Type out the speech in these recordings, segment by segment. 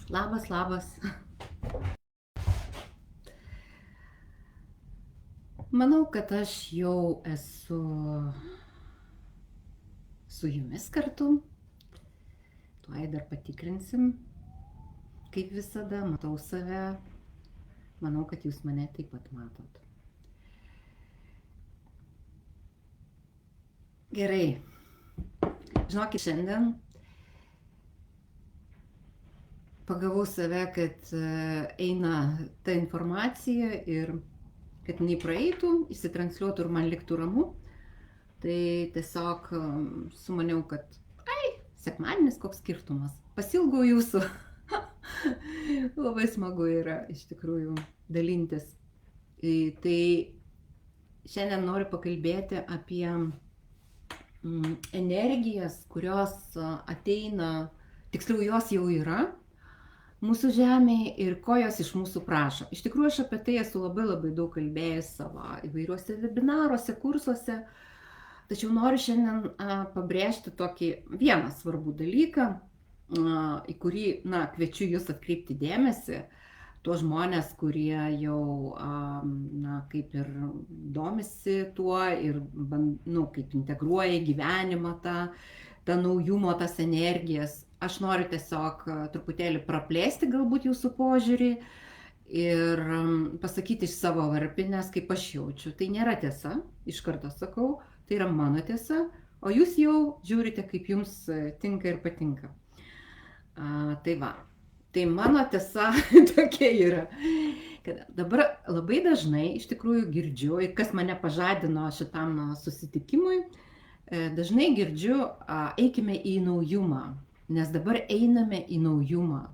Labas, labas. Manau, kad aš jau esu su jumis kartu. Tuoj dar patikrinsim. Kaip visada, matau save. Manau, kad jūs mane taip pat matot. Gerai. Žinokit, šiandien pagavau save, kad eina ta informacija ir kad jinai praeitų, įsitransliuotų ir man liktų ramu. Tai tiesiog sumaniau, kad sekmadienis koks skirtumas. Pasilgau jūsų. Labai smagu yra iš tikrųjų dalintis. Tai šiandien noriu pakalbėti apie energijas, kurios ateina, tiksliau jos jau yra mūsų žemėje ir ko jos iš mūsų prašo. Iš tikrųjų, aš apie tai esu labai daug kalbėjęs savo įvairiuose webinaruose, kursuose. Tačiau noriu šiandien pabrėžti tokį vieną svarbų dalyką, į kurį kviečiu jūs atkreipti dėmesį, tuos žmonės, kurie jau kaip ir domisi tuo ir kaip integruoja į gyvenimą tą naujumo, tas energijas. Aš noriu tiesiog truputėlį praplėsti galbūt jūsų požiūrį ir pasakyti iš savo varpinės, kaip aš jaučiu. Tai nėra tiesa, iš karto sakau. Tai yra mano tiesa, o jūs jau žiūrite, kaip jums tinka ir patinka. Tai va, tai mano tiesa tokia yra. Kad dabar labai dažnai iš tikrųjų girdžiu, ir kas mane pažadino šitam susitikimui, dažnai girdžiu, eikime į naujumą, nes dabar einame į naujumą.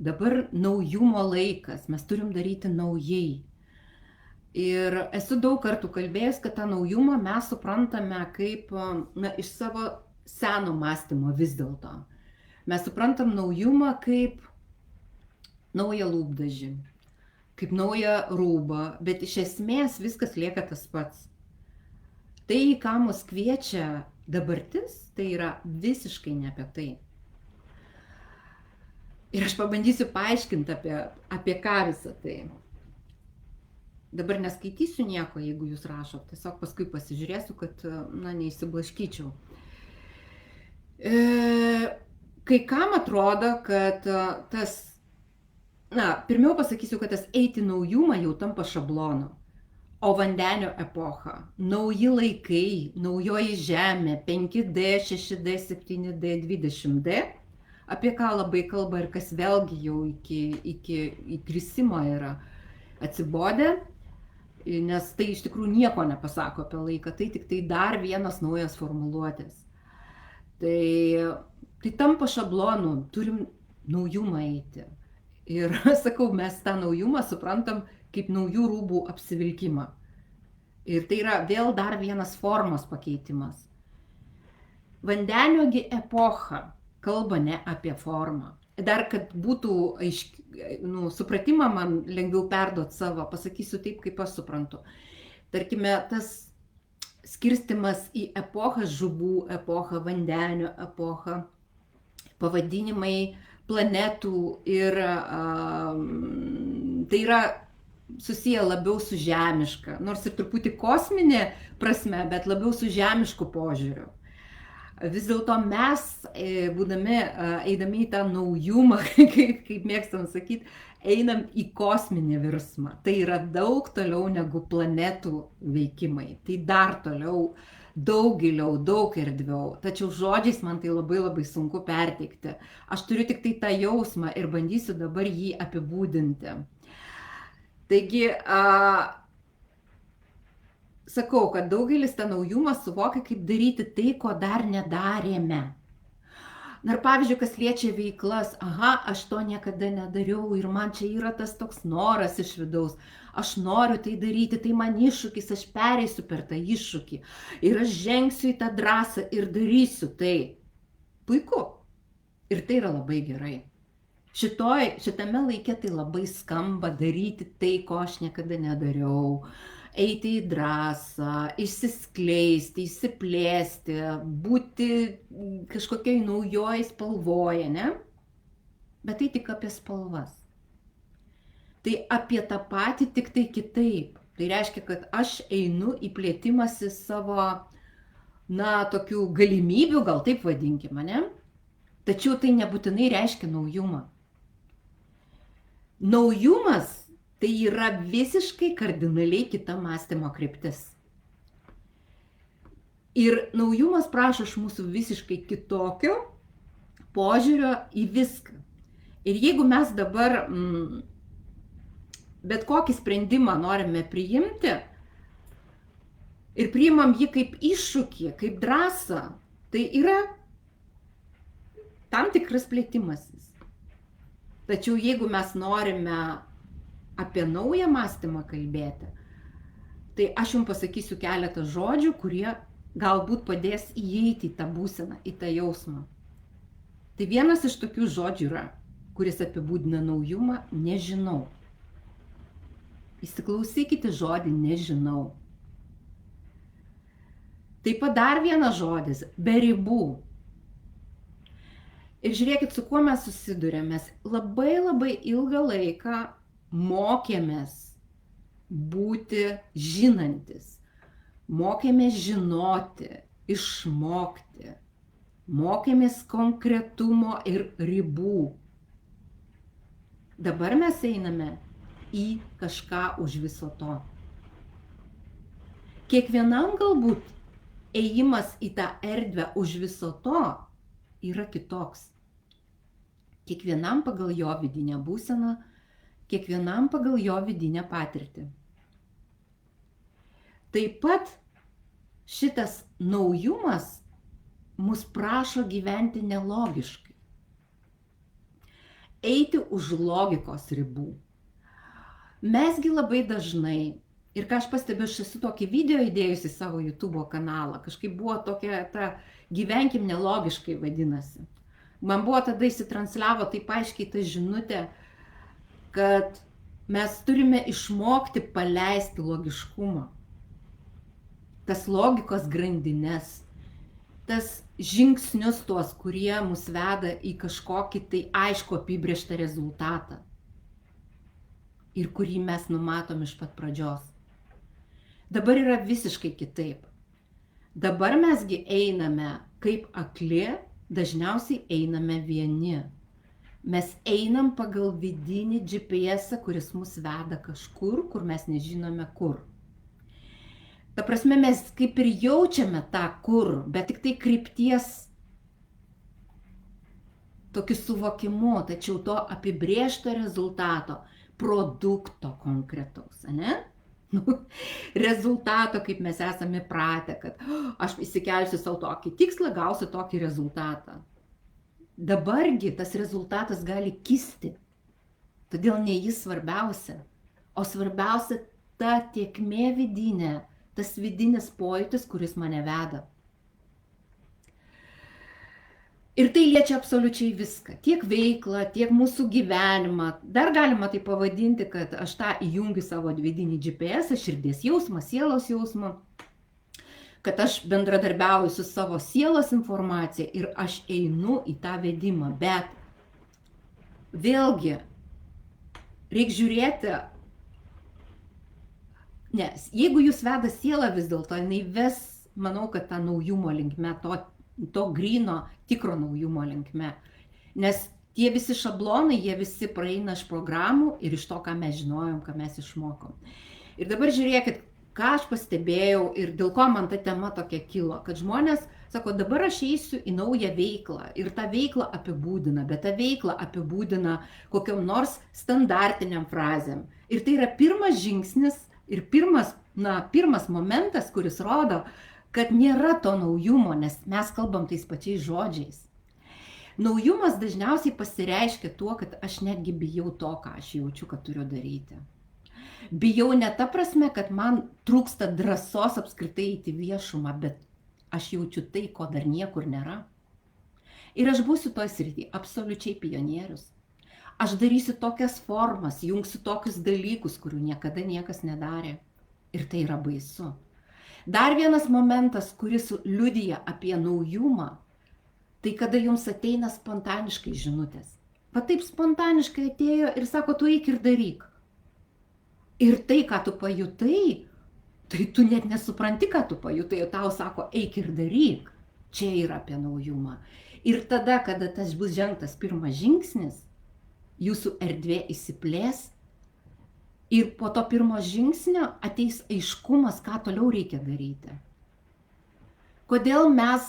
Dabar naujumo laikas, mes turim daryti naujai. Ir esu daug kartų kalbėjęs, kad tą naujumą mes suprantame kaip iš savo seno mąstymo vis dėlto. Mes suprantam naujumą kaip naują lūpdažį, kaip naują rūbą, bet iš esmės viskas lieka tas pats. Tai, į ką mus kviečia dabartis, tai yra visiškai ne apie tai. Ir aš pabandysiu paaiškinti apie ką visą tai. Dabar neskaitysiu nieko, jeigu jūs rašot, tiesiog paskui pasižiūrėsiu, kad neįsiblaškyčiau. Kai kam atrodo, kad pirmiau pasakysiu, kad tas eiti naujumą jau tampa šablonu. O vandenio epocha, nauji laikai, naujoji žemė, 5D, 6D, 7D, 20D, apie ką labai kalba ir kas vėlgi jau iki įkrisimo yra atsibodę, nes tai iš tikrųjų nieko nepasako apie laiką, tai tik tai dar vienas naujas formuluotės. Tai tampa šablonu, turim naujumą eiti. Ir sakau, mes tą naujumą suprantam kaip naujų rūbų apsivilkimą. Ir tai yra vėl dar vienas formos pakeitimas. Vandeniogi epocha kalba ne apie formą. Dar kad būtų supratimą man lengviau perduoti savo, pasakysiu taip, kaip aš suprantu. Tarkime, tas skirstimas į epochą, žuvų epochą, vandenio epochą, pavadinimai planetų ir tai yra susiję labiau su žemiška, nors ir truputį kosminė prasme, bet labiau su žemišku požiūriu. Vis dėlto mes, eidami į tą naujumą, kaip mėgstam sakyti, einam į kosminį virsmą. Tai yra daug toliau negu planetų veikimai. Tai dar toliau, daug giliau, daug erdviau. Tačiau žodžiais man tai labai sunku perteikti. Aš turiu tik tai tą jausmą ir bandysiu dabar jį apibūdinti. Taigi, sakau, kad daugelis tą naujumą suvokia kaip daryti tai, ko dar nedarėme. Ir pavyzdžiui, kas liečia veiklas, aš to niekada nedariau ir man čia yra tas toks noras iš vidaus. Aš noriu tai daryti, tai man iššūkis, aš pereisiu per tą iššūkį. Ir aš žengsiu į tą drąsą ir darysiu tai. Puiku. Ir tai yra labai gerai. Šitame laike tai labai skamba daryti tai, ko aš niekada nedariau. Eiti į drąsą, išsiskleisti, išsiplėsti, būti kažkokiai naujoj spalvoje, ne? bet tai tik apie spalvas. Tai apie tą patį, tik tai kitaip. Tai reiškia, kad aš einu į plėtimąsi savo, tokių galimybių, gal taip vadinkime, ne? Tačiau tai nebūtinai reiškia naujumą. Naujumas tai yra visiškai kardinaliai kita mąstymo kryptis. Ir naujumas prašo iš mūsų visiškai kitokio požiūrio į viską. Ir jeigu mes dabar bet kokį sprendimą norime priimti ir priimam jį kaip iššūkį, kaip drąsą, tai yra tam tikras plėtimasis. Tačiau jeigu mes norime apie naują mąstymą kalbėti, tai aš jums pasakysiu keletą žodžių, kurie galbūt padės įeiti į tą būseną, į tą jausmą. Tai vienas iš tokių žodžių yra, kuris apibūdina naujumą, nežinau. Įsiklausykite žodį nežinau. Taip pat dar vienas žodis, be ribų. Ir žiūrėkit, su kuo mes susidurėme. Mes labai ilgą laiką mokėmės būti žinantis. Mokėmės žinoti, išmokti. Mokėmės konkretumo ir ribų. Dabar mes einame į kažką už viso to. Kiekvienam galbūt ėjimas į tą erdvę už viso to yra kitoks. Kiekvienam pagal jo vidinę būseną, kiekvienam pagal jo vidinę patirtį. Taip pat šitas naujumas mus prašo gyventi nelogiškai. Eiti už logikos ribų. Mesgi labai dažnai, ir ką aš pastebiu, aš esu tokį video įdėjusi į savo YouTube kanalą, kažkaip buvo tokia, gyvenkim nelogiškai vadinasi. Man buvo tada įsitransliavo taip aiškiai ta žinutė, kad mes turime išmokti paleisti logiškumą. Tas logikos grandines, tas žingsnius tuos, kurie mus veda į kažkokį tai aišku apibrėžtą rezultatą. Ir kurį mes numatom iš pat pradžios. Dabar yra visiškai kitaip. Dabar mesgi einame kaip akli, dažniausiai einame vieni. Mes einam pagal vidinį GPS, kuris mus veda kažkur, kur mes nežinome kur. Ta prasme, mes kaip ir jaučiame tą kur, bet tik tai krypties tokiu suvokimu, tačiau to apibrėžto rezultato, produkto konkretaus, ne? Rezultato, kaip mes esame pratę, kad aš įsikelsiu savo tokį tikslą, gausiu tokį rezultatą. Dabargi tas rezultatas gali kisti, todėl ne jis svarbiausia, o svarbiausia ta tėkmė vidinė, tas vidinis pojūtis, kuris mane veda. Ir tai liečia absoliučiai viską, tiek veiklą, tiek mūsų gyvenimą. Dar galima tai pavadinti, kad aš tą įjungiu savo vidinį GPS, širdies jausmą, sielos jausmą, kad aš bendradarbiauju su savo sielos informacija ir aš einu į tą vedimą. Bet vėlgi, reikia žiūrėti, nes jeigu jūs veda siela vis dėlto, jinai ves, manau, kad tą naujumo linkme, to gryno, tikro naujumo linkme. Nes tie visi šablonai, jie visi praeina iš programų ir iš to, ką mes žinojom, ką mes išmokom. Ir dabar žiūrėkit, ką aš pastebėjau ir dėl ko man ta tema tokia kilo, kad žmonės sako, dabar aš eisiu į naują veiklą ir tą veiklą apibūdina, bet tą veiklą apibūdina kokiom nors standartiniam frazėm. Ir tai yra pirmas žingsnis ir pirmas momentas, kuris rodo, kad nėra to naujumo, nes mes kalbam tais pačiais žodžiais. Naujumas dažniausiai pasireiškia tuo, kad aš netgi bijau to, ką aš jaučiu, kad turiu daryti. Bijau ne ta prasme, kad man trūksta drąsos apskritai eiti viešumą, bet aš jaučiu tai, ko dar niekur nėra. Ir aš būsiu toj srity absoliučiai pionierius. Aš darysiu tokias formas, jungsiu tokius dalykus, kurių niekada niekas nedarė. Ir tai yra baisu. Dar vienas momentas, kuris liudija apie naujumą, tai kada jums ateina spontaniškai žinutės. Va taip spontaniškai atėjo ir sako, tu eik ir daryk. Ir tai, ką tu pajutai, tai tu net nesupranti, ką tu pajutai, o tau sako, eik ir daryk. Čia yra apie naujumą. Ir tada, kada tas bus žengtas pirmas žingsnis, jūsų erdvė įsiplės ir po to pirmo žingsnio ateis aiškumas, ką toliau reikia daryti. Kodėl mes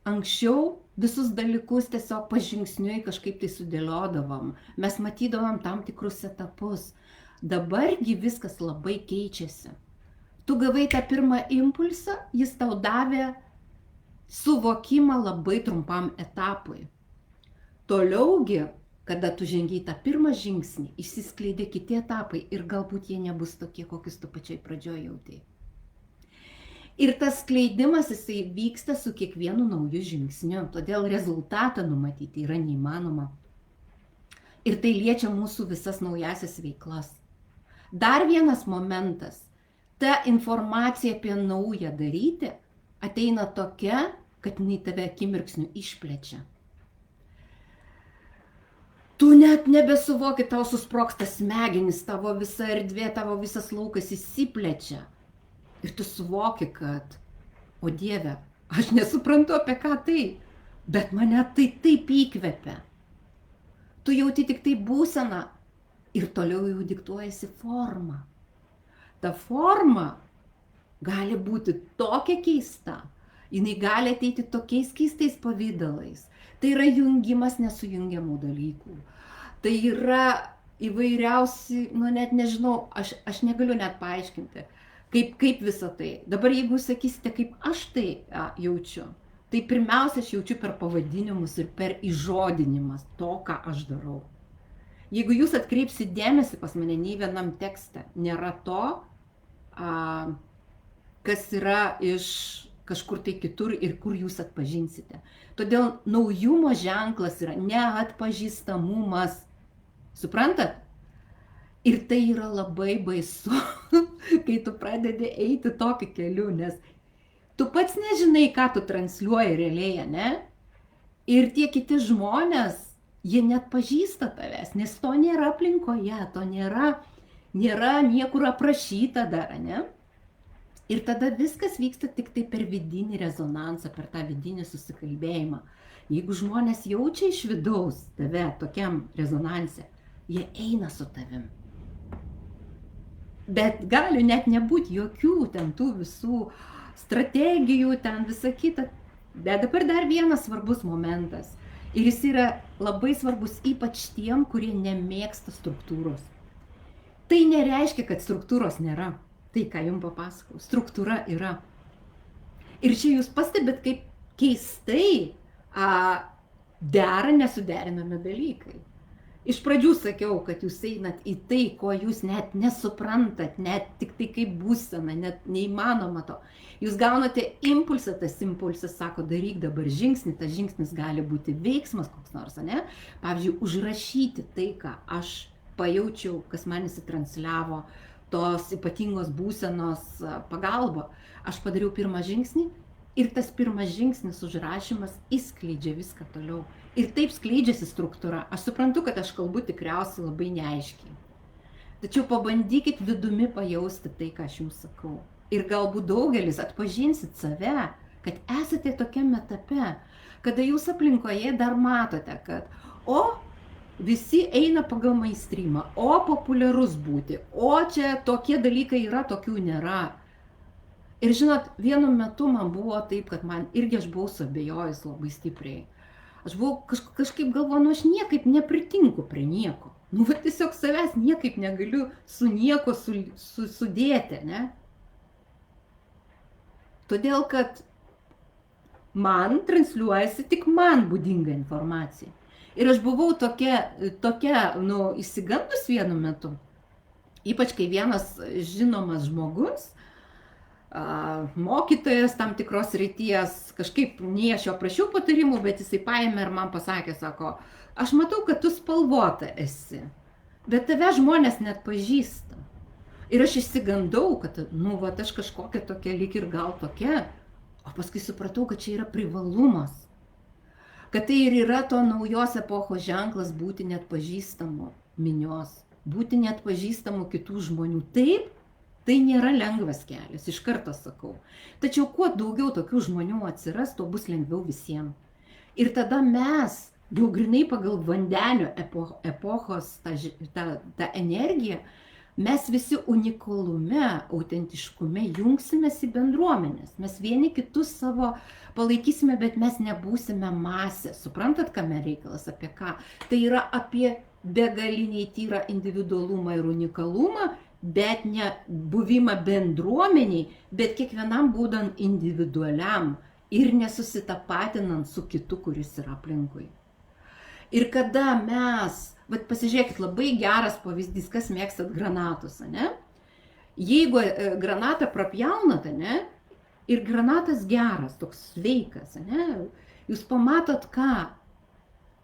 anksčiau visus dalykus tiesiog pažingsniui kažkaip tai sudėliodavom, mes matydavom tam tikrus etapus. Dabargi viskas labai keičiasi. Tu gavai tą pirmą impulsą, jis tau davė suvokimą labai trumpam etapui. Toliaugi, kada tu žengiai tą pirmą žingsnį, išsiskleidė kiti etapai ir galbūt jie nebus tokie, kokius tu pačiai pradžioje jautei. Ir tas skleidimas, jisai vyksta su kiekvienu nauju žingsniu, todėl rezultatą numatyti yra neįmanoma. Ir tai liečia mūsų visas naujasias veiklas. Dar vienas momentas, ta informacija apie naują daryti ateina tokia, kad jinai tave akimirksniu išplečia. Tu net nebesuvoki, tau susprogsta smegenys, tavo visa erdvė, tavo visas laukas įsiplečia. Ir tu suvoki, kad, o Dieve, aš nesuprantu apie ką tai, bet mane tai taip įkvepia. Tu jauti tik tai būseną ir toliau jau diktuojasi forma. Ta forma gali būti tokia keista, jinai gali ateiti tokiais keistais pavydalais. Tai yra jungimas nesujungiamų dalykų. Tai yra įvairiausi, net nežinau, aš negaliu net paaiškinti, kaip visą tai. Dabar jeigu sakysite, kaip aš tai jaučiu, tai pirmiausia, aš jaučiu per pavadinimus ir per įžodinimas to, ką aš darau. Jeigu jūs atkreipsit dėmesį pas mane, nei vienam tekste nėra to, kas yra iš kažkur tai kitur ir kur jūs atpažinsite. Todėl naujumo ženklas yra neatpažįstamumas. Suprantat? Ir tai yra labai baisu, kai tu pradedi eiti tokiu keliu, nes tu pats nežinai, ką tu transliuoji realiai, ne? Ir tie kiti žmonės, jie net pažįsta tavęs, nes to nėra aplinkoje, to nėra niekur aprašyta dar, ne? Ir tada viskas vyksta tik tai per vidinį rezonansą, per tą vidinį susikalbėjimą. Jeigu žmonės jaučia iš vidaus tave tokiam rezonanse, jie eina su tavim. Bet gali net nebūti jokių ten tų visų strategijų, ten visa kita. Bet dabar dar vienas svarbus momentas. Ir jis yra labai svarbus ypač tiem, kurie nemėgsta struktūros. Tai nereiškia, kad struktūros nėra. Tai, ką jums papasakau, struktūra yra. Ir čia jūs pastebėt, kaip keistai dera nesuderinami dalykai. Iš pradžių sakiau, kad jūs einat į tai, ko jūs net nesuprantat, net tik tai kaip būsena, net neįmanoma to. Jūs gaunate impulsą, tas impulsas sako, daryk dabar žingsnį, tas žingsnis gali būti veiksmas koks nors, ne? Pavyzdžiui, užrašyti tai, ką aš pajaučiau, kas man įsitransliavo, tos ypatingos būsenos pagalba. Aš padariau pirmą žingsnį ir tas pirmas žingsnis užrašymas įskleidžia viską toliau. Ir taip skleidžiasi struktūra. Aš suprantu, kad aš kalbu tikriausiai labai neaiškiai. Tačiau pabandykit vidumi pajausti tai, ką aš jums sakau. Ir galbūt daugelis atpažinsit save, kad esate tokiame etape, kada jūs aplinkoje dar matote, kad visi eina pagal mainstreamą, populiarus būti, čia tokie dalykai yra, tokių nėra. Ir žinot, vienu metu man buvo taip, kad aš buvau suabejojus labai stipriai. Aš buvau kažkaip galvoju, aš niekaip nepritinku prie nieko. Tiesiog savęs niekaip negaliu su nieko sudėti, ne? Todėl, kad man transliuojasi tik man būdinga informacija. Ir aš buvau tokia išsigandus vienu metu. Ypač kai vienas žinomas žmogus, mokytojas tam tikros srities, kažkaip nei aš jo prašiau patarimų, bet jisai paėmė ir man pasakė, sako, aš matau, kad tu spalvota esi, bet tave žmonės net pažįsta. Ir aš išsigandau, kad, aš kažkokia tokia lyg ir gal tokia, o paskui supratau, kad čia yra privalumas. kad tai ir yra to naujos epochos ženklas būti neatpažįstamu minios, būti neatpažįstamu kitų žmonių. Taip, tai nėra lengvas kelias, iš karto sakau. Tačiau kuo daugiau tokių žmonių atsiras, tuo bus lengviau visiems. Ir tada mes, jau grinai pagal vandenio epochos tą energiją, mes visi unikalume, autentiškume jungsimės į bendruomenės. Mes vieni kitus savo palaikysime, bet mes nebūsime masė. Suprantat, kame reikalas, apie ką? Tai yra apie begaliniai tyrą individualumą ir unikalumą, bet ne buvimą bendruomeniai, bet kiekvienam būdant individualiam ir nesusitapatinant su kitu, kuris yra aplinkui. Ir kada mes, pasižiūrėkit, labai geras pavyzdys, kas mėgstat granatus, ne? Jeigu granatą prapjaunat, ne? Ir granatas geras, toks sveikas, ne? Jūs pamatot ką?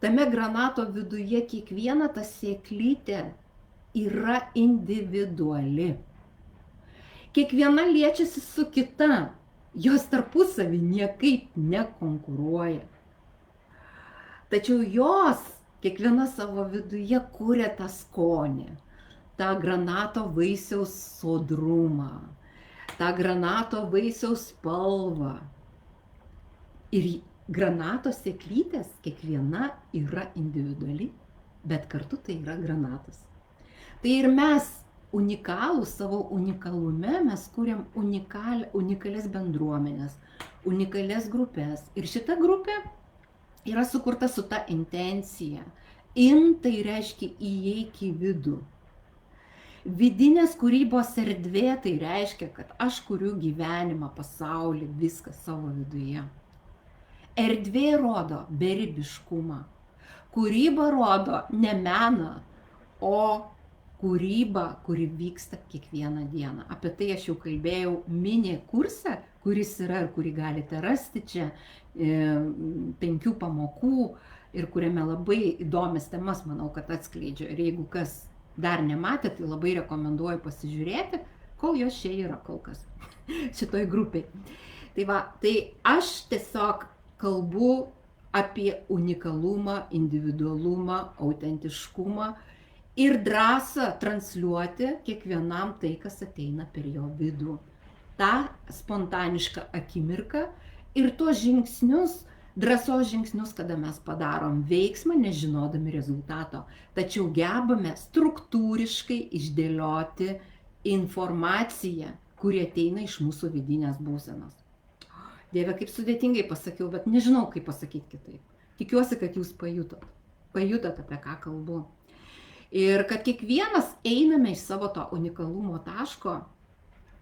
Tame granato viduje kiekviena ta sėklytė yra individuali. Kiekviena liečiasi su kita, jos tarpusavį niekaip nekonkuruoja. Tačiau jos kiekviena savo viduje kuria tą skonį, tą granato vaisiaus sodrumą, tą granato vaisiaus spalvą. Ir granato sėklytės kiekviena yra individuali, bet kartu tai yra granatas. Tai ir mes unikalūs savo unikalume, mes kuriam unikalias bendruomenės, unikalias grupės. Ir šita grupė yra sukurta su ta intencija. Tai reiškia įeik į vidų. Vidinės kūrybos erdvė tai reiškia, kad aš kuriu gyvenimą, pasaulį, viską savo viduje. Erdvė rodo beribiškumą. Kūryba rodo ne meną, o kūryba, kuri vyksta kiekvieną dieną. Apie tai aš jau kalbėjau mini kurse, kuris yra ir kurį galite rasti čia 5 pamokų ir kuriame labai įdomias temas, manau, kad atskleidžia. Ir jeigu kas dar nematė, tai labai rekomenduoju pasižiūrėti, kol jos čia yra kol kas šitoj grupiai. Tai aš tiesiog kalbu apie unikalumą, individualumą, autentiškumą ir drąsą transliuoti kiekvienam tai, kas ateina per jo vidų. Ta spontaniška akimirka ir tuos žingsnius, drąsos žingsnius, kada mes padarom veiksmą, nežinodami rezultato. Tačiau gebame struktūriškai išdėlioti informaciją, kuri ateina iš mūsų vidinės būsenos. Dieve, kaip sudėtingai pasakiau, bet nežinau, kaip pasakyti kitaip. Tikiuosi, kad jūs pajutot, apie ką kalbu. Ir kad kiekvienas einame iš savo to unikalumo taško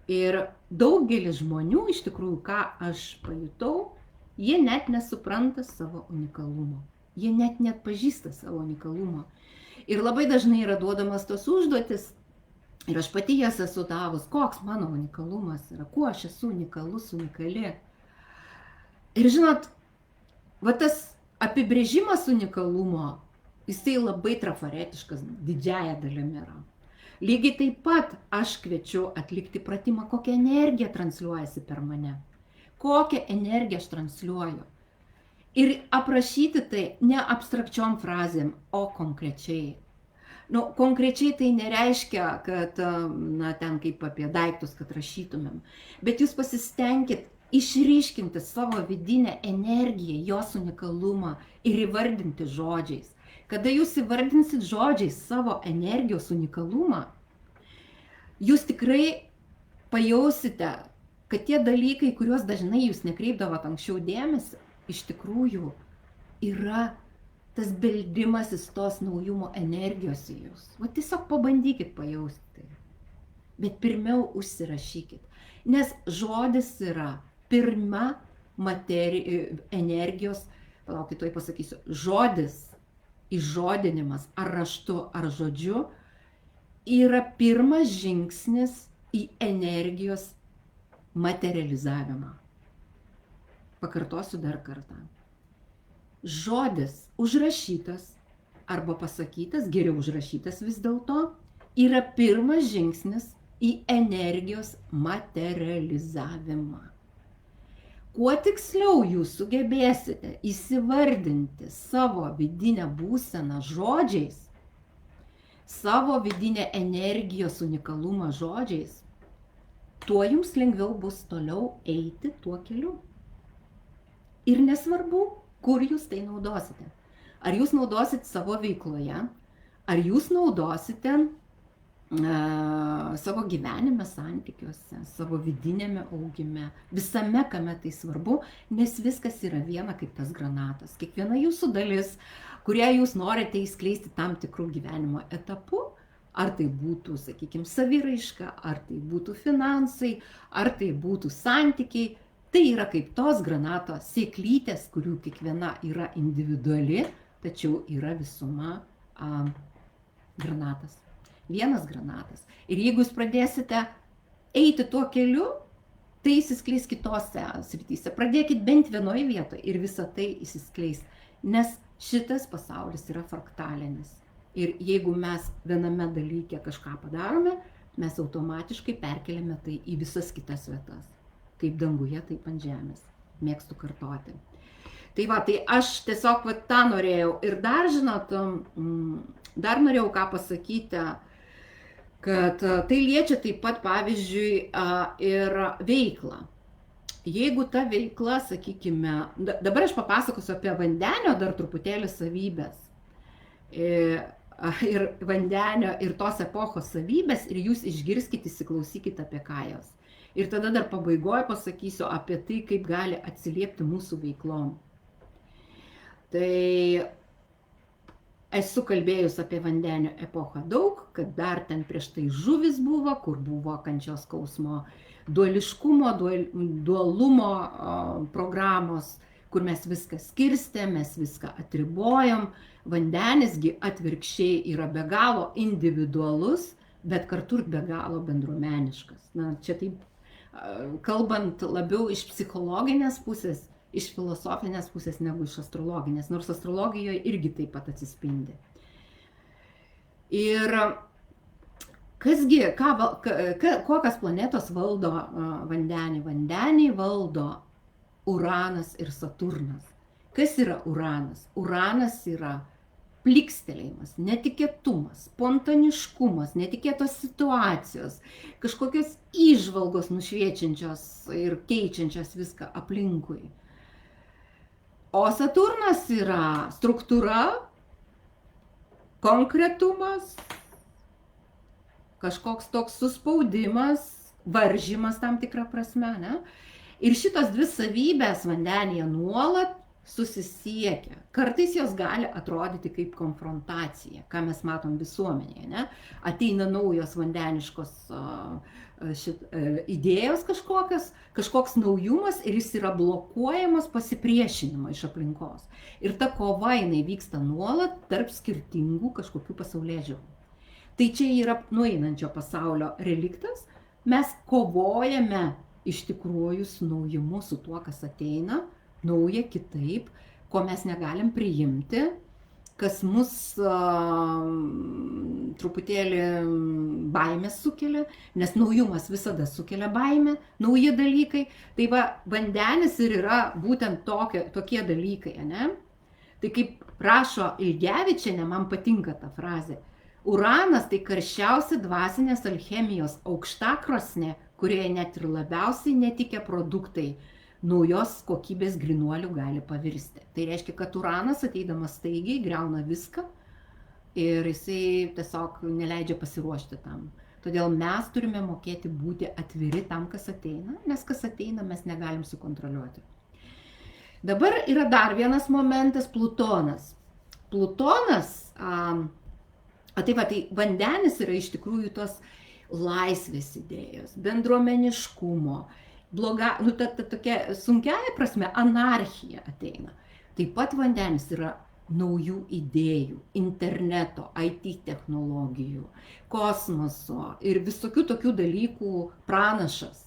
ir daugelis žmonių, iš tikrųjų, ką aš pajutau, jie net nesupranta savo unikalumo. Jie net neatpažįsta savo unikalumo. Ir labai dažnai yra duodamas tos užduotis, ir aš pati jas esu davus, koks mano unikalumas yra, kuo aš esu unikalus, unikali. Ir žinot, tas apibrėžimas unikalumo, jisai labai trafaretiškas, didžiąja dalimi yra. Lygiai taip pat aš kviečiu atlikti pratimą, kokią energiją transliuojasi per mane. Kokią energiją aš transliuoju. Ir aprašyti tai ne abstrakčiom frazėm, o konkrečiai. Konkrečiai tai nereiškia, kad, ten kaip apie daiktus, kad rašytumėm. Bet jūs pasistengkit išryškinti savo vidinę energiją, jos unikalumą ir įvardinti žodžiais. Kada jūs įvardinsit žodžiais savo energijos unikalumą, jūs tikrai pajausite, kad tie dalykai, kuriuos dažnai jūs nekreipdavot anksčiau dėmesį, iš tikrųjų yra tas beldimasis tos naujumo energijos į jūs. Tiesiog pabandykit pajausti. Bet pirmiau užsirašykit. Nes žodis yra pirma energijos, palaukit, tuoj pasakysiu, žodis, įžodinimas ar raštu ar žodžiu yra pirmas žingsnis į energijos materializavimą. Pakartosiu dar kartą. Žodis užrašytas arba pasakytas, geriau užrašytas vis dėlto, yra pirmas žingsnis į energijos materializavimą. Kuo tiksliau jūs sugebėsite įsivardinti savo vidinę būseną žodžiais, savo vidinę energijos unikalumą žodžiais, tuo jums lengviau bus toliau eiti tuo keliu. Ir nesvarbu, kur jūs tai naudosite. Ar jūs naudosite savo veikloje, ar jūs naudosite savo gyvenime, santykiuose, savo vidinėme augime, visame, kame tai svarbu, nes viskas yra viena kaip tas granatas. Kiekviena jūsų dalis, kurią jūs norite įskleisti tam tikrų gyvenimo etapų, ar tai būtų, sakykime, saviraiška, ar tai būtų finansai, ar tai būtų santykiai, tai yra kaip tos granato sėklytės, kurių kiekviena yra individuali, tačiau yra visuma granatas. Vienas granatas. Ir jeigu jūs pradėsite eiti tuo keliu, tai įsiskleis kitose srityse. Pradėkit bent vienoje vietoje ir visa tai įsiskleis. Nes šitas pasaulis yra fraktalinis. Ir jeigu mes viename dalyke kažką padarome, mes automatiškai perkeliame tai į visas kitas vietas. Kaip danguje, taip ant žemės. Mėgstu kartoti. Tai va, tai aš tiesiog tą norėjau. Ir dar, žinot, dar norėjau ką pasakyti, kad tai liečia taip pat, pavyzdžiui, ir veiklą. Jeigu ta veikla, sakykime, dabar aš papasakosiu apie vandenio dar truputėlį savybės. Ir vandenio, ir tos epochos savybės, ir jūs išgirskite, įsiklausykite apie ką jos. Ir tada dar pabaigoje pasakysiu apie tai, kaip gali atsiliepti mūsų veiklom. Tai esu kalbėjus apie vandenio epochą daug, kad dar ten prieš tai žuvis buvo, kur buvo kančios skausmo, duališkumo, dualumo programos, kur mes viską skirstėm, mes viską atribojom. Vandenisgi atvirkščiai yra be galo individualus, bet kartu ir be galo bendruomeniškas. Na, čia taip, kalbant labiau iš psichologinės pusės, iš filosofinės pusės negu iš astrologinės, nors astrologijoje irgi taip pat atsispindi. Ir kasgi, kokios planetos valdo vandenį? Vandenį valdo Uranas ir Saturnas. Kas yra Uranas? Uranas yra plikstelėjimas, netikėtumas, spontaniškumas, netikėtos situacijos, kažkokios įžvalgos nušviečiančios ir keičiančios viską aplinkui. O Saturnas yra struktūra, konkretumas, kažkoks toks suspaudimas, varžymas tam tikrą prasme, ne? Ir šitos dvi savybės vandenyje nuolat susisiekia. Kartais jos gali atrodyti kaip konfrontacija, ką mes matom visuomenėje, ne? Ateina naujos vandeniškos idėjos kažkoks naujumas ir jis yra blokuojamas pasipriešinimo iš aplinkos. Ir ta kova jinai vyksta nuolat tarp skirtingų kažkokių pasaulėžiūrų. Tai čia yra nueinančio pasaulio reliktas. Mes kovojame iš tikrųjų su naujumu, su tuo, kas ateina, nauja, kitaip, ko mes negalim priimti, kas mus truputėlį baimės sukelia, nes naujumas visada sukelia baimę, nauji dalykai. Tai va, vandenis ir yra būtent tokie dalykai, ne? Tai kaip rašo Ilgevičienė, man patinka ta frazė. Uranas tai karščiausia dvasinės alchemijos aukštakrosnė, kurioje net ir labiausiai netikę produktai naujos kokybės grynuolių gali pavirsti. Tai reiškia, kad Uranas ateidamas staigiai griauna viską ir jisai tiesiog neleidžia pasiruošti tam. Todėl mes turime mokėti būti atviri tam, kas ateina, nes kas ateina mes negalim sukontroliuoti. Dabar yra dar vienas momentas – Plutonas. Plutonas, tai vandenis yra iš tikrųjų tos laisvės idėjos, bendruomeniškumo, tokia sunkiaja prasme anarchija ateina. Taip pat vandenis yra naujų idėjų, interneto, IT technologijų, kosmoso ir visokių tokių dalykų pranašas.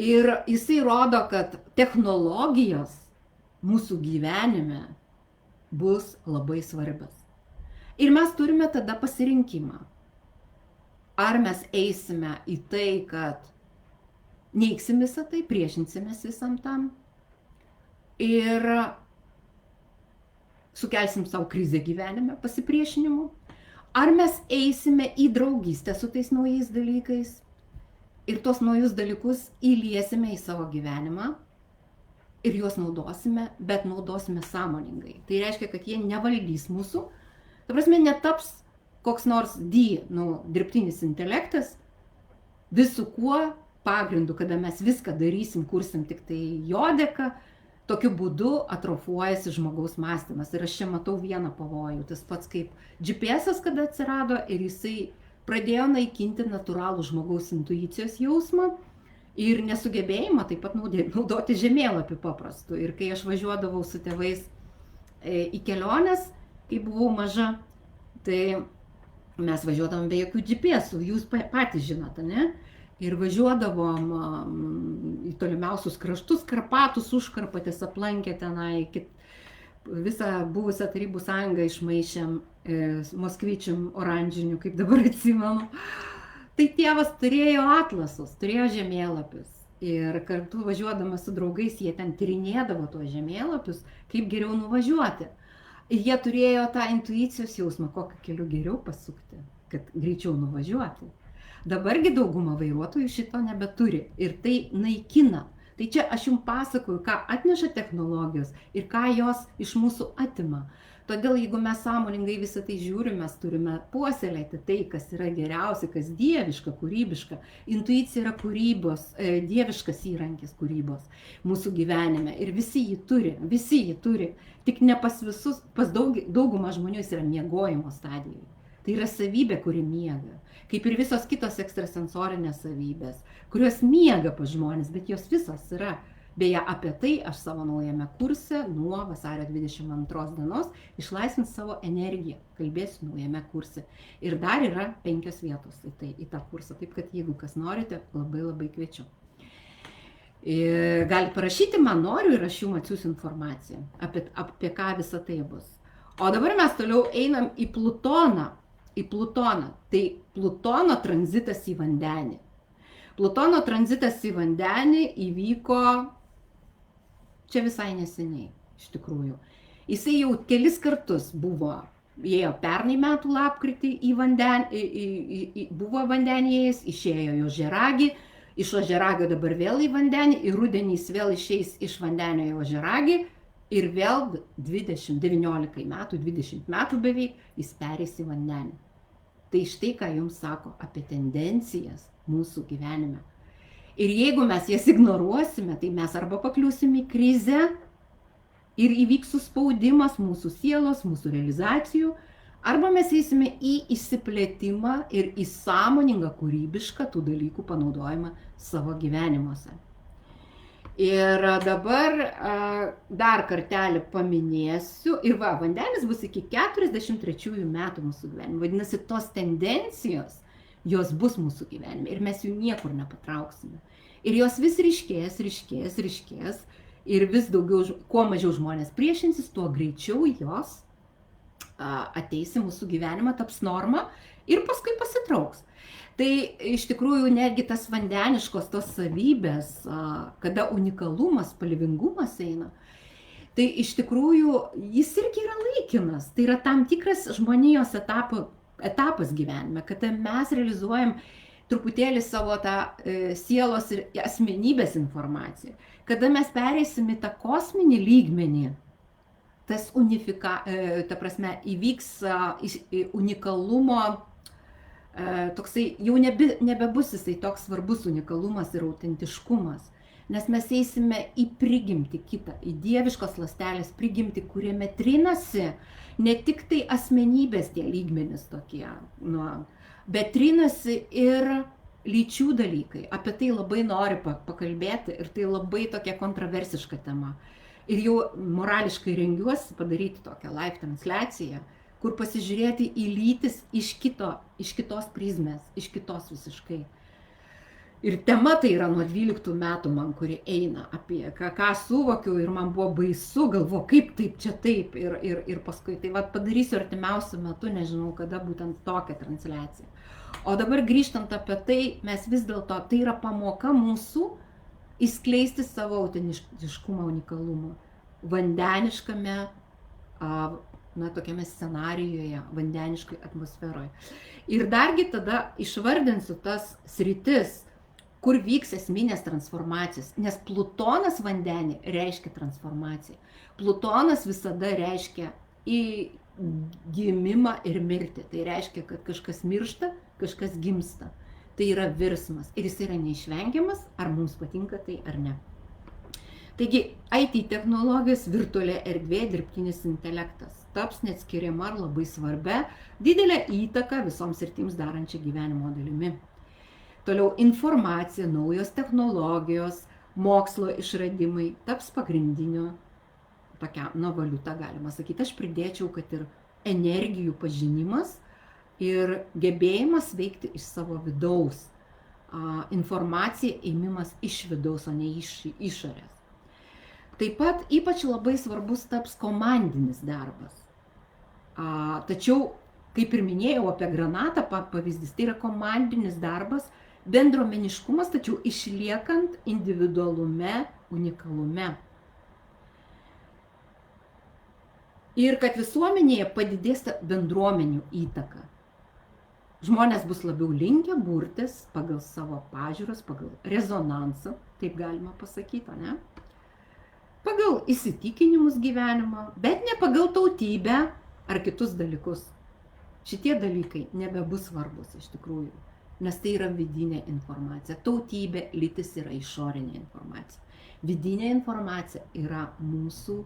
Ir jisai rodo, kad technologijos mūsų gyvenime bus labai svarbios. Ir mes turime tada pasirinkimą. Ar mes eisime į tai, kad neigsim visą tai, priešinsimės visam tam ir sukelsim savo krizę gyvenime pasipriešinimu. Ar mes eisime į draugystę su tais naujais dalykais ir tuos naujus dalykus įliesime į savo gyvenimą ir juos naudosime, bet naudosime sąmoningai. Tai reiškia, kad jie nevaldys mūsų, ta prasme, netaps koks nors dirbtinis intelektas visų kuo pagrindu, kada mes viską darysim, kursim tik tai jo dėka, tokiu būdu atrofuojasi žmogaus mąstymas. Ir aš čia matau vieną pavojų. Tas pats kaip GPS-as, kada atsirado ir jisai pradėjo naikinti natūralų žmogaus intuicijos jausmą ir nesugebėjimą taip pat naudoti žemėlapį paprastu. Ir kai aš važiuodavau su tėvais į keliones, kai buvau maža, tai mes važiuodavom be jokių GPS-ų, jūs patys žinote, ne? Ir važiuodavom į tolimiausius kraštus, Karpatus, Užkarpatės, aplankę tenai, visą buvusią Tarybų sąjungą išmaišėm moskvyčiam oranžinių, kaip dabar atsimenu. Tai tėvas turėjo atlasus, turėjo žemėlapius. Ir kartu važiuodamas su draugais, jie ten tyrinėdavo tuos žemėlapius, kaip geriau nuvažiuoti. Jie turėjo tą intuicijos jausmą, kokiu keliu geriau pasukti, kad greičiau nuvažiuoti. Dabargi dauguma vairuotojų šito nebeturi ir tai naikina. Tai čia aš jums pasakoju, ką atneša technologijos ir ką jos iš mūsų atima. Todėl jeigu mes sąmoningai visą tai žiūrime, mes turime puoselėti tai, kas yra geriausia, kas dieviška, kūrybiška. Intuicija yra kūrybos, dieviškas įrankis kūrybos mūsų gyvenime. Ir visi jį turi. Tik ne pas visus, pas daugumą žmonių jis yra miegojimo stadijoje. Tai yra savybė, kuri miega. Kaip ir visos kitos ekstrasensorinės savybės, kurios miega pas žmonės, bet jos visos yra. Beje, apie tai aš savo naujame kurse nuo vasario 22 dienos išlaisvins savo energiją. Kalbėsiu naujame kurse. Ir dar yra 5 vietos į tą kursą. Taip kad jeigu kas norite, labai labai kviečiu. Galite parašyti, man noriu ir aš jums atsiųsiu informaciją apie ką visą tai bus. O dabar mes toliau einam į Plutoną. Tai Plutono tranzitas į vandenį. Plutono tranzitas į vandenį įvyko čia visai neseniai, iš tikrųjų. Jisai jau kelis kartus ėjo pernai metų lapkritį į vandenį, buvo vandenyje, išėjo į Ožiaragį, iš Ožiaragio dabar vėl į vandenį, ir rudenį jis vėl išeis iš vandenio į Ožiaragį ir vėl 19 metų, 20 metų beveik jis pereis į vandenį. Tai štai ką jums sako apie tendencijas mūsų gyvenime. Ir jeigu mes jas ignoruosime, tai mes arba pakliūsim į krizę ir įvyks suspaudimas mūsų sielos, mūsų realizacijų, arba mes eisime į išsiplėtimą ir į sąmoningą, kūrybišką tų dalykų panaudojimą savo gyvenimuose. Ir dabar dar kartelį paminėsiu, ir vandenis bus iki 43 metų mūsų gyvenime. Vadinasi, tos tendencijos, jos bus mūsų gyvenime ir mes jų niekur nepatrauksime. Ir jos vis ryškės ir vis daugiau, kuo mažiau žmonės priešinsis, tuo greičiau jos ateis į mūsų gyvenimą, taps norma ir paskui pasitrauks. Tai iš tikrųjų netgi tas vandeniškos tos savybės, kada unikalumas, spalvingumas eina, tai iš tikrųjų jis irgi yra laikinas. Tai yra tam tikras žmonijos etapas gyvenime, kada mes realizuojam truputėlį savo tą sielos ir asmenybės informaciją. Kada mes pereisim į tą kosminį lygmenį, tas ta prasme, įvyks unikalumo, toksai jau nebebus jisai toks svarbus unikalumas ir autentiškumas, nes mes eisime į prigimtį kitą, į dieviškos ląstelės prigimtį, kuriame trinasi ne tik tai asmenybės tie lygmenys tokie, bet trinasi ir lyčių dalykai. Apie tai labai noriu pakalbėti ir tai labai tokia kontroversiška tema. Ir jau morališkai rengiuosi padaryti tokią live transliaciją, kur pasižiūrėti į lytis iš kitos prizmės, iš kitos visiškai. Ir tema tai yra nuo 12 metų man, kuri eina apie ką suvokiau ir man buvo baisu, galvoju, kaip taip, čia taip ir paskui. Tai padarysiu artimiausiu metu, nežinau kada, būtent tokią transliaciją. O dabar grįžtant apie tai, mes vis dėlto, tai yra pamoka mūsų įskleisti savo autentiškumą, unikalumą vandeniškame, tokiame scenarijoje, vandeniškai atmosferoje. Ir dargi tada išvardinsiu tas sritis, kur vyks esminės transformacijos, nes Plutonas vandenį reiškia transformaciją. Plutonas visada reiškia į gimimą ir mirtį. Tai reiškia, kad kažkas miršta, kažkas gimsta. Tai yra virsmas ir jis yra neišvengiamas, ar mums patinka tai ar ne. Taigi, IT technologijos, virtuali erdvė, dirbtinis intelektas taps neatskiriama ar labai svarbia, didelę įtaką visoms sritims darančia gyvenimo dalimi. Toliau informacija, naujos technologijos, mokslo išradimai taps pagrindinio tokia valiuta, galima sakyti. Aš pridėčiau, kad ir energijų pažinimas ir gebėjimas veikti iš savo vidaus. Informacija ėmimas iš vidaus, o ne iš išorės. Taip pat ypač labai svarbus taps komandinis darbas. Tačiau, kaip ir minėjau apie granatą pavyzdys, tai yra komandinis darbas, bendruomeniškumas, tačiau išliekant individualume, unikalume. Ir kad visuomenėje padidės bendruomenių įtaka. Žmonės bus labiau linkę burtis pagal savo pažiūras, pagal rezonansą, taip galima pasakyti, ne? Pagal įsitikinimus gyvenimą, bet ne pagal tautybę ar kitus dalykus. Šitie dalykai nebebus svarbus iš tikrųjų, nes tai yra vidinė informacija. Tautybė, lytis yra išorinė informacija. Vidinė informacija yra mūsų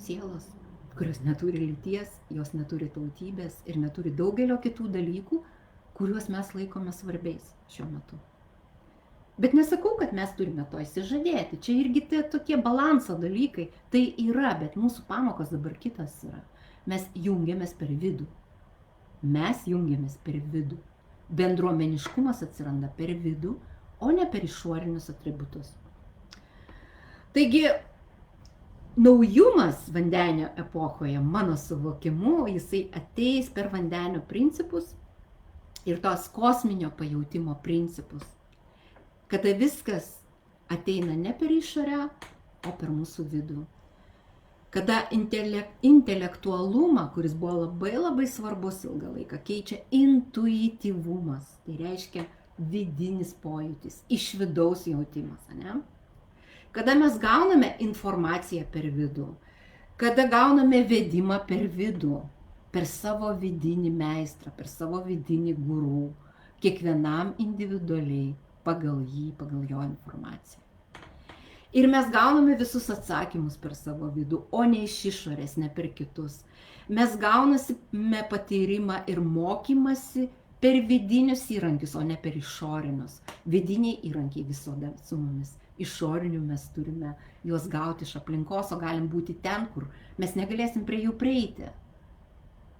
sielos, kurios neturi lyties, jos neturi tautybės ir neturi daugelio kitų dalykų, kuriuos mes laikome svarbiais šiuo metu. Bet nesakau, kad mes turime to įsižadėti. Čia irgi tokie balanso dalykai. Tai yra, bet mūsų pamokos dabar kitas yra. Mes jungiamės per vidų. Mes jungiamės per vidų. Bendruomeniškumas atsiranda per vidų, o ne per išorinius atributus. Taigi, naujumas vandenio epochoje, mano suvokimu, jisai ateis per vandenio principus ir tos kosminio pajautimo principus. Kada viskas ateina ne per išorę, o per mūsų vidų. Kada intelektualumą, kuris buvo labai svarbus ilgą laiką, keičia intuityvumas. Tai reiškia vidinis pojūtis, iš vidaus jautimas, ne? Kada mes gauname informaciją per vidų, kada gauname vedimą per vidų, per savo vidinį meistrą, per savo vidinį gurų, kiekvienam individualiai, pagal jį, pagal jo informaciją. Ir mes gauname visus atsakymus per savo vidų, o ne iš išorės, ne per kitus. Mes gauname patyrimą ir mokymasi per vidinius įrankius, o ne per išorinius. Vidiniai įrankiai visada su mumis. Išorinių mes turime juos gauti iš aplinkos, o galim būti ten, kur mes negalėsim prie jų prieiti.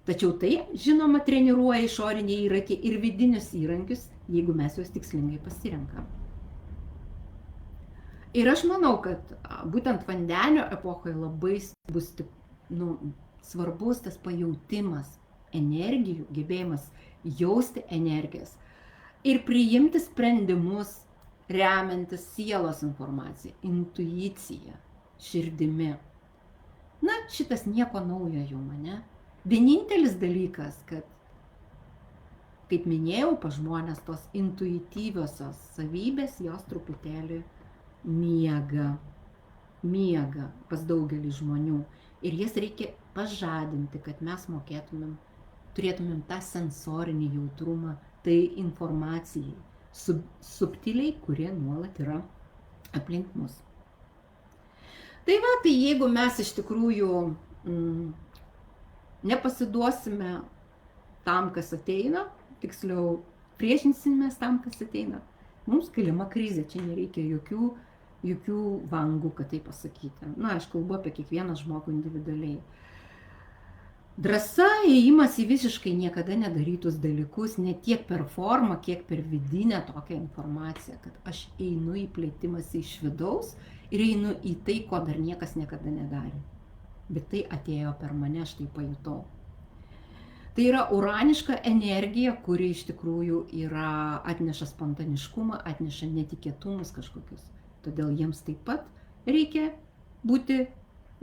Tačiau tai, žinoma, treniruoja išoriniai įrankiai ir vidinius įrankius, jeigu mes juos tikslingai pasirenkam. Ir aš manau, kad būtent vandenio epochoje labai bus svarbus tas pajautimas energijų, gebėjimas jausti energijas ir priimti sprendimus remiantis sielos informacija, intuicija, širdimi. Šitas nieko naujo jau mane. Vienintelis dalykas, kad, kaip minėjau, pas žmonės tos intuityviosios savybės, jos truputėlį miega pas daugelį žmonių. Ir jas reikia pažadinti, kad mes turėtumėm tą sensorinį jautrumą, tai informacijai, subtiliai, kurie nuolat yra aplink mus. Tai jeigu mes iš tikrųjų nepasiduosime tam, kas ateina, tiksliau priešinsimės tam, kas ateina, mums galima krizė, čia nereikia jokių vangų, kad tai pasakyti. Aš kalbu apie kiekvieną žmogų individualiai. Drąsa, ėjimas į visiškai niekada nedarytus dalykus, ne tiek per formą, kiek per vidinę tokią informaciją, kad aš einu į plėtimąsi iš vidaus ir einu į tai, ko dar niekas niekada nedarė. Bet tai atėjo per mane, aš tai pajutau. Tai yra uraniška energija, kuri iš tikrųjų atneša spontaniškumą, atneša netikėtumus kažkokius. Todėl jiems taip pat reikia būti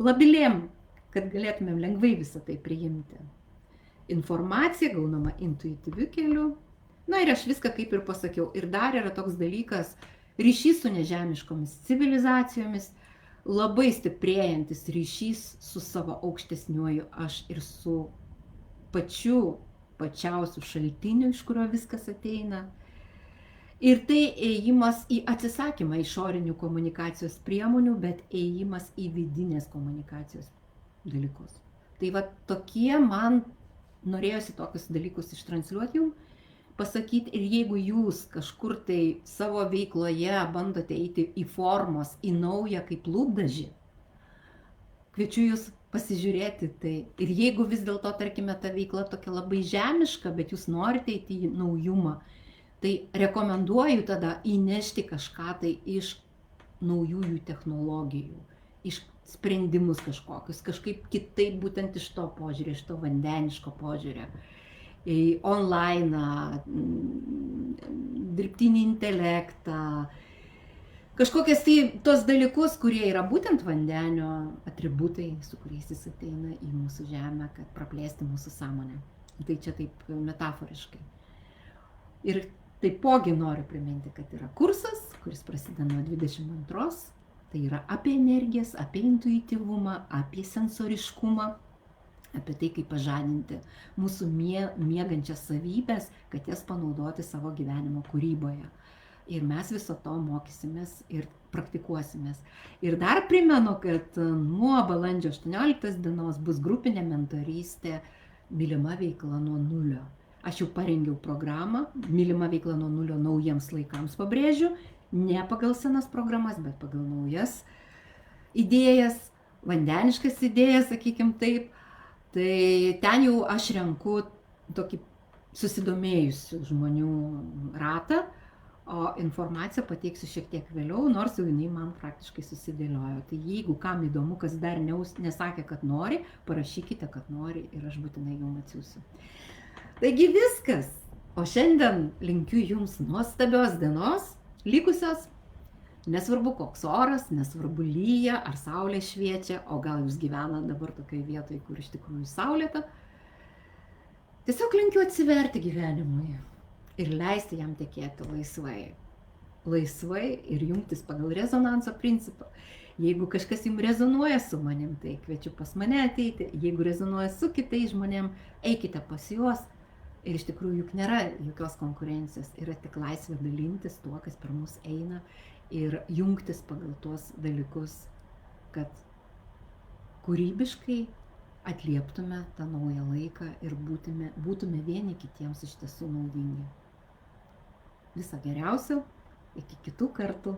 labiliem, kad galėtumėm lengvai visą tai priimti. Informacija gaunama intuityviu keliu. Na ir aš viską kaip ir pasakiau. Ir dar yra toks dalykas ryšys su nežemiškomis civilizacijomis, labai stiprėjantis ryšys su savo aukštesniuoju aš ir su pačiausiu šaltiniu, iš kurio viskas ateina. Ir tai ėjimas į atsisakymą išorinių komunikacijos priemonių, bet ėjimas į vidinės komunikacijos dalykus. Tai va tokie man norėjosi tokius dalykus ištransliuoti jums, pasakyti, ir jeigu jūs kažkur tai savo veikloje bandote eiti į formos, į naują kaip lūpdažį, kviečiu jūs pasižiūrėti tai. Ir jeigu vis dėlto, tarkime, ta veikla tokia labai žemiška, bet jūs norite eiti į naujumą, tai rekomenduoju tada įnešti kažką tai iš naujųjų technologijų, iš sprendimus kažkokius, kažkaip kitaip būtent iš to požiūrio, iš to vandeniško požiūrio. Online, dirbtinį intelektą, kažkokias tai tos dalykus, kurie yra būtent vandenio atributai, su kuriais jis ateina į mūsų žemę, kad praplėsti mūsų sąmonę. Tai čia taip metaforiškai. Ir taipogi noriu priminti, kad yra kursas, kuris prasideda nuo 22. Tai yra apie energijas, apie intuityvumą, apie sensoriškumą, apie tai, kaip pažadinti mūsų miegančias savybės, kad jas panaudoti savo gyvenimo kūryboje. Ir mes viso to mokysimės ir praktikuosimės. Ir dar primenu, kad nuo balandžio 18 dienos bus grupinė mentorystė Mylima veikla nuo nulio. Aš jau parengiau programą Mylima veikla nuo nulio naujiems laikams, pabrėžiu, ne pagal senas programas, bet pagal naujas idėjas, vandeniškas idėjas, sakykim taip. Tai ten jau aš renku tokį susidomėjusių žmonių ratą, o informaciją pateiksiu šiek tiek vėliau, nors jau jinai man praktiškai susidėliojo. Tai jeigu kam įdomu, kas dar nesakė, kad nori, parašykite, kad nori ir aš būtinai jums atsiųsiu. Taigi viskas. O šiandien linkiu jums nuostabios dienos, likusios. Nesvarbu koks oras, nesvarbu lyja ar saulė šviečia, o gal jūs gyvenate dabar tokioje vietoje, kur iš tikrųjų saulėta. Tiesiog linkiu atsiverti gyvenimui ir leisti jam tekėti laisvai. Laisvai ir jungtis pagal rezonanso principą. Jeigu kažkas jums rezonuoja su manim, tai kviečiu pas mane ateiti. Jeigu rezonuoja su kitais žmonėm, eikite pas juos. Ir iš tikrųjų juk nėra jokios konkurencijos, yra tik laisvė dalintis tuo, kas per mus eina ir jungtis pagal tuos dalykus, kad kūrybiškai atlieptume tą naują laiką ir būtume vieni kitiems iš tiesų naudingi. Viso geriausio, iki kitų kartų.